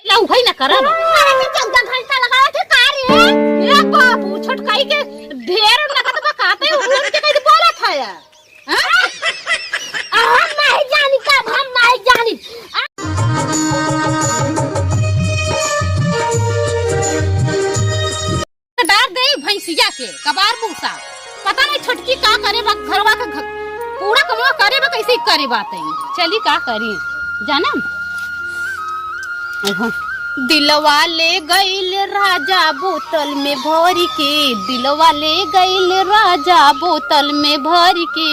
लौहई न करब। अरे 14 घंटा लगावे थे का रे? ए बाबू छोटकाई के ढेर लगत बा काते उन के कहीं बोला था या हम नहीं जानी कब हम नहीं जानी। डार दे भैंसिया के कबार पूसा पता नहीं छोटकी का करे बा घरवा का पूरा कमवा करे बा कैसे करे बात है चली का करी जानम। दिलवा ले गईल राजा बोतल में भर के दिलवा ले गईल राजा बोतल में भर के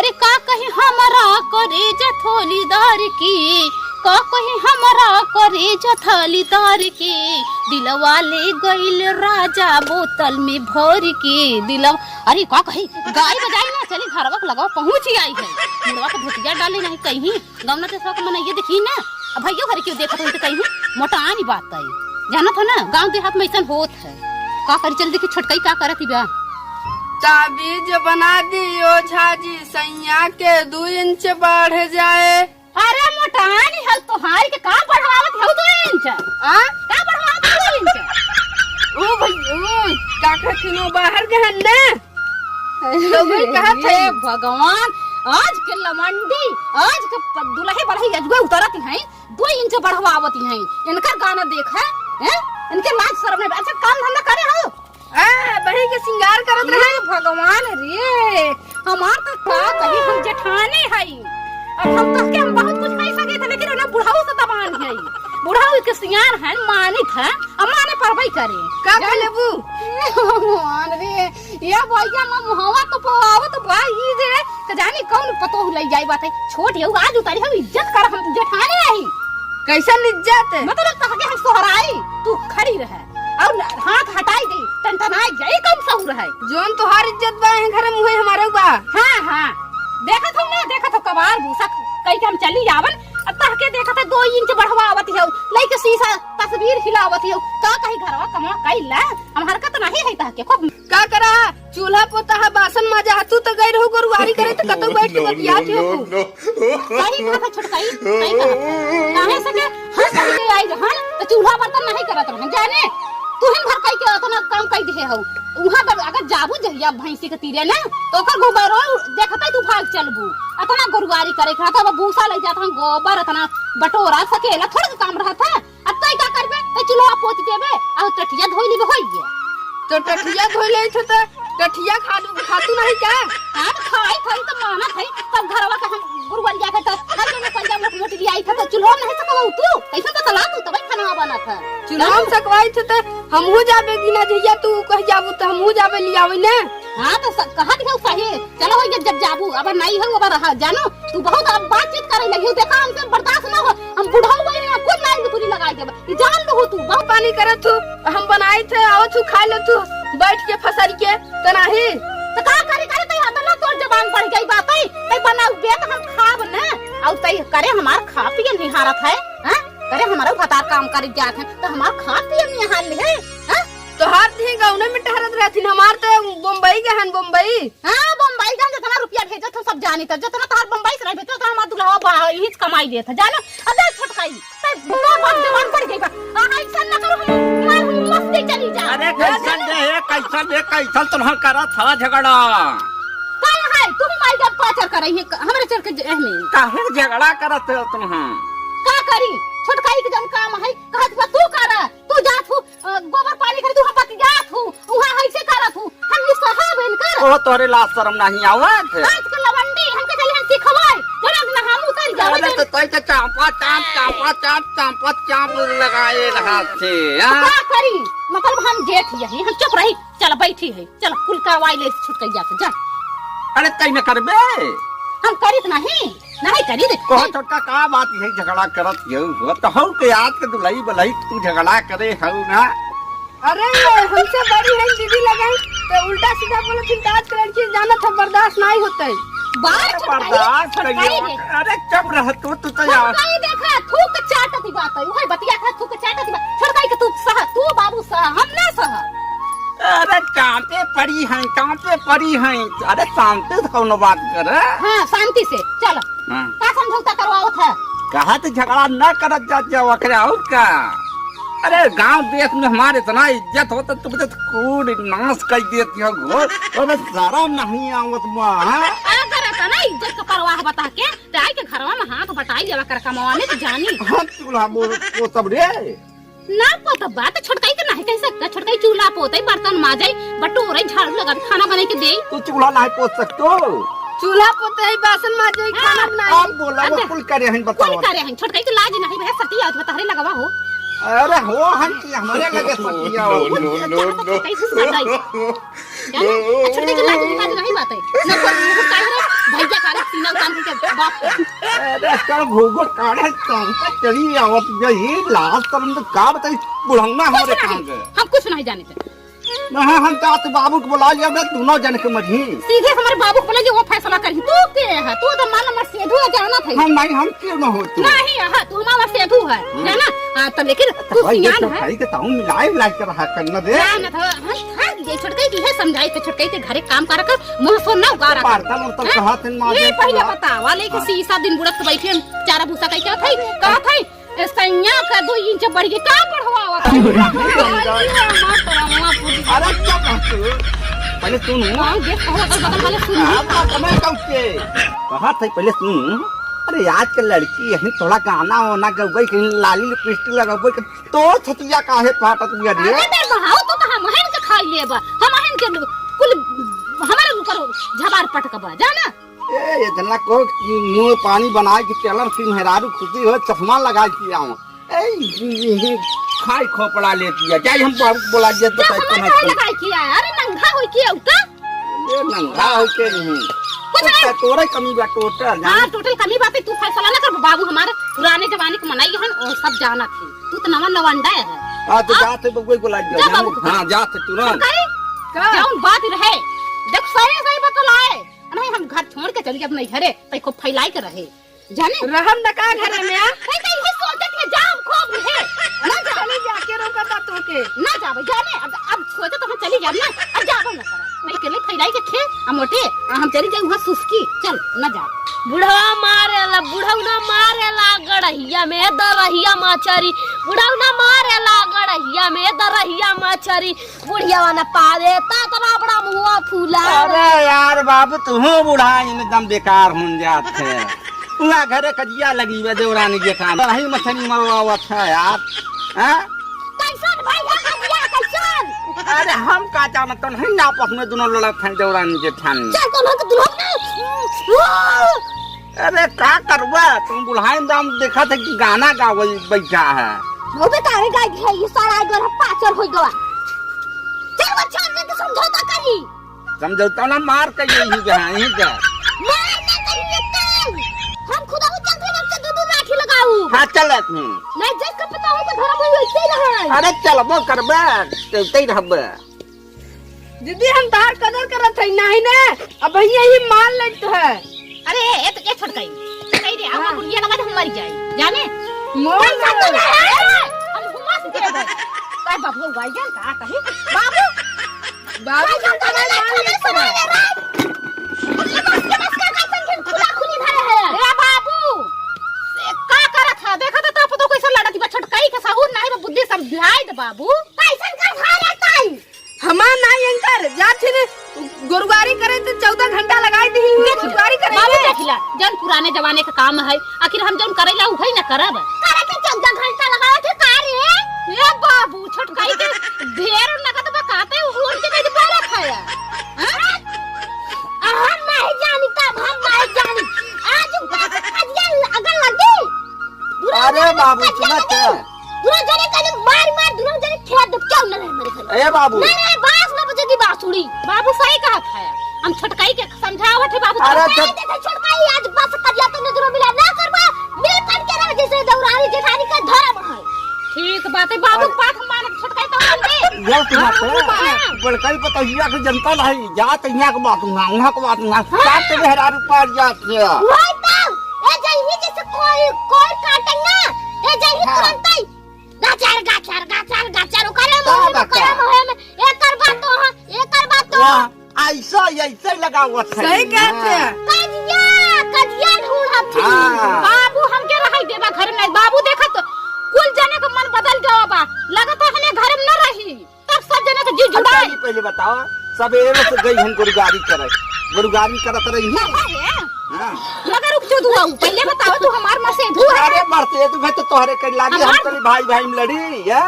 अरे का कहीं हमारा करे जथोली दार की का कहीं हमारा करे जथोली दार के दिलवा ले गईल राजा बोतल में भर के दिलवा अरे का कहीं गाय बजाई ना चली घरवा लगाओ पहुंच ही आई है दिलवा का धोतिया डाले नहीं कहीं गमना के शौक मन ये देखी ना अब भैया घर क्यों देखा तो कहीं मोटानी बात है जाना था ना गांव देहात में ऐसा होत है का कर चल देखी छोटकाई का करती बा ताबीज बना दियो झाजी सैया के 2 इंच बढ़ जाए। अरे मोटानी है तोहारी के का बढ़ावत है 2 इंच का बढ़ावत 2 इंच ओ भैया का कहथिनो बाहर गहन ने तो भाई कहत है भगवान आज के लमंडी आज के दुल्हे बढ़ई अजवे उतरती हैं 2 इंच बढ़वावती हैं इनका गाना देख है इनके लाज शर्म नहीं अच्छा काम धंधा करे हो बही के सिंगार करत रहे। भगवान रे हमार तो का कहीं हम जेठानी हई अब हम तो के हम बहुत कुछ कह सके थे लेकिन ना बुढ़ाऊ से दबान है बुढ़ाऊ के सियार है मानी था अब माने परबई करे का लेबू भगवान रे ये भैया म मुहवा तो पवावत भाई जे त जानी कौन पतो ले जाई बात है छोट यऊ आज उतारी हम इज्जत कर हम जेठानी आई कैसन इज्जत मतलब तो हम सोहराई तू खड़ी रहे और हाथ हटाई दे टनटनाई जाई कम सहू रहे जोन तोहार इज्जत बा घर मुहे हमारे बा। हां देखत हो ना देखत हो कबार भूसा कई के हम चली जावन अब तह के देखत है 2 इंच बढ़वावत है लई के शीशा तस्वीर हिलावत है का कहीं घरवा कमा कइला हम हरकत नहीं है तह के खूब का करा चूल्हा पोता है बासन माजा तू तो गई रहू गुरुवारी करे तो कतो बैठ के बतियात हो सही कहा छोटकाई सही कहा काहे सके हंस के आई हन तो चूल्हा बर्तन नहीं करत रहन जाने तू हिन घर कई के इतना काम कई दे हो उहा अगर जाबू जहिया भैंसी के तीरे ना तो ओकर गोबरो देखतै तू भाग चलबू इतना गुरुवारी करे खा तो भूसा ले जात हम गोबर इतना बटोरा सकेला थोड़ा काम रहत है अब तई का करबे तो चूल्हा पोत देबे आ टटिया धोई लेबे होई गे तो टटिया धोई ले तो टटिया खातू नहीं क्या अब खाई खाई तो माना खाई तब घरवा का हम गुरुवारी जाके तो हर में पंजा मोटी लियाई था तो चूल्हा नहीं सकबू तू कैसे तो चला तू तब खाना बना था चूल्हा सकवाई थे तो हमहू जाबे गिना जहिया तू कह जाबू तो हमहू जाबे लियावे ने। हां तो कहा दिखौ सही चलो होई जब जाबू अब नहीं हो अब रहा जानो तू बहुत अब बातचीत करे लगी देखा हमसे बर्दाश्त ना हो हम बुढ़ाऊ भाई ना कुछ लाइन पूरी लगाई देब जान लो तू बहुत पानी करत तू हम बनाई थे आओ तू खा ले तू बैठ के फसरी के तो नहीं तो का करे तई हमला तोर जबान पड़ गई बात है तई बनाऊ बे तो हम खाब ना और तई करे हमार खा पिए निहारत है हां करे हमारा भतार काम करे जात है तो हमार खा पिए निहार ले हां तो हाथ ही गाउने में ठहरत रहथिन हमार तो बम्बई के हन बम्बई हां बम्बई जान जितना रुपया भेजत हो सब जानी त जितना तार बम्बई से भेजत तो हमार दुल्हा बा ही कमाई देत जानो अबे छोटकाई तई बाप जवान पड़ गई बा ऐसा न करो हम मस्ती चली जा अरे कैसन तुम्हार करत हवा झगड़ा काय है तुम माई का पाचर करई है हमरे चल के एहमे काहे झगड़ा करत हो तुम का करी छोटकाई के जन काम है कहत बा तू करा तू जात हो गोबर पानी करे तू हम पति जात हो उहा ऐसे करत हो हम ये साहब इनकर ओ तोरे लाज शर्म नहीं आवत आज के लवंडी हमके चली हम सिखवाई जरा दिन हम उतर जावे अरे तो तोय के चांप लगाए रहा थे का करी मतलब हम जेठ यही हम चुप रही चल बैठी है चल कुल करवाई ले छुटकई जाके जा अरे तई न करबे हम करित नहीं करी दे को छोटा का बात है झगड़ा करत हो तो हो के आज के दुलई बलई तू झगड़ा करे हो ना अरे हमसे बड़ी है दीदी लगाई तो उल्टा सीधा बोलो कि आज के लड़की जाना था बर्दाश्त नहीं होते बात बर्दाश्त करियो अरे चुप रह तू तो यार छोटकाई देखा थूक चाटती बात है वही बतिया था थूक चाटती बात छोटकाई के तू बाबू सह हम ना सह अरे कांटे पड़ी हैं अरे शांति से कौन बात कर हाँ शांति से चलो का समझौता करवाओ था कहा तो झगड़ा न करत जा वकरा और का। अरे गांव देश में हमारे इतना इज्जत होता तुम तो कूड़ नाश कर देती हो घोर और शर्म नहीं आवत मां। अगर इतना इज्जत का परवाह बता के ते आई के घरवा में हाथ बटाई लेवा कर कमावा में तो जानी हम चूल्हा वो सब रे ना पोता बात छोटकाई के नहीं कह सकता। छोटकाई चूल्हा पोते बर्तन माजे बटोरे झाड़ू लगा खाना बना के दे। तू चूल्हा नहीं पोत सकतो। चूल्हा पोते ही बासन माजे ही खाना बनाए। अब बोला वो कुल करे हैं बताओ। कुल करे हैं छोटकाई के लाज नहीं भैया सती आज बता रे लगावा हो। अरे हो हम की हमारे लगे सतिया हो। छोटकाई के लाज नहीं बात है ना कोई काहे रे भैया कारे सीना उतान के बाप। अरे कर भूगो काढ़े काम का चली आवत ये लास्ट तरम तो का बताई बुढ़ाना हमारे काम के। हम कुछ नहीं जानते ना हम चाहते बाबू को बुला लिया दोनों जन के मझी सीधे हमारे बाबू को बोले जो वो फैसला करी। तू के है तू तो मान मर सेधु जाना था। हम नहीं हम क्यों ना होते नहीं हां तू हमारा सेधु है ना। हां तो लेकिन तू सियान है भाई के ताऊ मिलाए कर रहा करना दे ना था। हां ये छोटकाई की है समझाई के छोटकाई के घरे काम कर मुंह सो ना उगारा पारता और तब कहा थे मां ये पहले बता वाले के सीसा दिन बुड़त बैठे चारा भूसा कह क्या थई कहा थई सैया का 2 इंच बढ़ गई का बढ़वावा। अरे क्या कहते पहले सुन हां ये बदल वाले सुन आपका कमर कौके कहा थे पहले सुन। अरे आज के लड़की यही थोड़ा गाना होना गई कहीं लाली लिपस्टिक लगाबे तो छतिया काहे फाटत बिया रे। अरे बहाओ तो हम हन के खाई लेब हम हन के कुल हमारे ऊपर झबार पटकबा जाना। ए इतना को मुंह पानी बना के चलर की मेहरारू खुशी हो चश्मा लगा के आऊं ए खाई खोपड़ा लेती है जाई हम बोला जे तो चश्मा लगा किया अरे नंगा होई किया उका ये नंगा हो के नहीं कुछ तोरे कमी बा टोटल। हां टोटल कमी बात है। तू फैसला ना कर बाबू हमारे पुराने जमाने के मनाई हन और सब जाना थे। तू तो नवा नवंडा है। हां तो जाते बगोई बोला जा। हां जाते तुरंत का जाऊं बात रहे देख सही सही बतलाए नहीं हम घर छोड़ के चली अपने घरे तई को फैलाई के रहे जाने रहम न का घरे में तई तई ही सोचत के जाम खूब है ना चली जाके रोकता तो के ना जावे जाने अब सोचे तो हम चली जाब ना अब जाबो ना कर नहीं के लिए फैलाई के खे हम मोटे हम चली जाई वहां सुस्की चल ना जा। बुढ़वा मारेला बुढ़ौना मारेला गड़हिया में दरहिया माछरी बुढ़ौना मारेला गड़हिया में दरहिया माछरी बुढ़िया वाला पारे तना बड़ा मुंह फूला। अरे यार बाबू तू बुढ़ाई में दम बेकार हो जाते पूरा घरे कजिया लगी वे देवरानी के काम रही मछली मरवावत है यार। हैं कैसन भैया कजिया कैसन। अरे हम का जानत नहीं ना आपस में दोनों लड़त हैं देवरानी के ठान में। चल कोनो के दुल्हन अरे का करबा तुम बुढ़ाई दाम देखा था कि गाना गावे बैठा है वो बेचारे गाय है ये सारा घर पाचर हो गया। चल बच्चा ने समझौता करी समझौता ना मार के यही गई क्या मार ना करिए कल हम खुदा को चल हम से दूध लाठी लगाऊ। हां चलत नहीं नहीं जब का पता हो तो घर में वैसे ही रहे। अरे चलबो करबे चलते रहबे। दीदी हम तार कदर करत है नहीं ने अब भैया ही मान लेत है। अरे ए छोटकाई कही रे हम बुढ़िया लगा हम मर जाए जाने मोर हम हुमास दे दे काय बाबू गाइजन का कही बाबू बाबू का मान लेत है। ए बाबू का करत है देखा तो ताप तो कैसे लड़ती बा छोटकाई के साहू नहीं तो बुद्धि समझाई दे बाबू कैसन का खाना ताई हमार नहीं अंकर जाथिन गुरुवारी करे तो 14 घंटा लगाई दी गुरुवारी करे बाबू देखला जन पुराने जमाने का काम है आखिर हम जन करेला उही ना करब करे के 14 घंटा लगाए थे कारे। ए बाबू छोटकाई के ढेर नगद बकाते उड़ के कहीं बारा खाया हम नहीं जानी तब हम नहीं जानी आज कजिया अगर लगी अरे बाबू सुना क्या दूर जाने का मार दूर जाने खेत क्यों न रहे मेरे घर। ए बाबू नहीं बास न बजेगी बांसुरी। बाबू सही कहा खाया हम छोटकाई के समझावत है बाबू अरे छोटकाई आज बस कजिया तो नजरों मिला ना करबा मिल कर के रह जैसे दौरानी जेठानी का धर्म है। ठीक बात है बाबू पाठ मान छोटकाई तो मान दे ये सुनाते बड़काई पतहिया के जनता नहीं जात यहां के बात वहां के बात ना सात मेहरा ऊपर जाते वही तो ए जही जैसे कोई काटे ना ए जही तुरंत ही गाचार करे में एकर बात तो ऐसा लगा हुआ सही कहते हैं। कजिया ढूंढत थी बाबू हम के रही देबा हमरा घर में बाबू देखा तो कुल जने का मन बदल गया बा लगत है हने घर में न रही तब सब जने के जी जुड़ा अच्छा, पहले बताओ सवेरे से गई हम गुरुगारी करे गुरुगारी करत रही हां मगर रुक जो दुआ पहले बताओ तू हमार में से धू है अरे मरते तू भाई तो तोहरे कर लागी हम तेरे भाई भाई में लड़ी या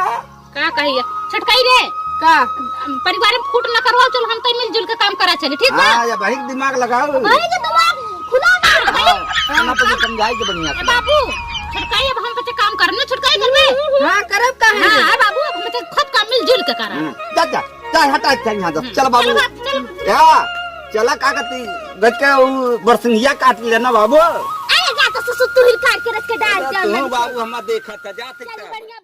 का कहिए छटकाई रे का परिवार में फूट न करवा चल हम तो मिलजुल के काम करा चले ठीक बा हां या भाई दिमाग लगाओ भाई के दिमाग खुला ना खाना तो समझाई के बढ़िया ए बाबू छटकाई अब हम पे काम करने छटकाई कर में हां करब का है हां बाबू अब हम खुद काम मिलजुल के करा जा जा जा हटा चल यहां चल बाबू या चला का कहती गज के बरसिंगिया काट लेना बाबू अरे जा तो सुसु तू ही काट के रख के डाल तू बाबू हम देखा था जा बढ़िया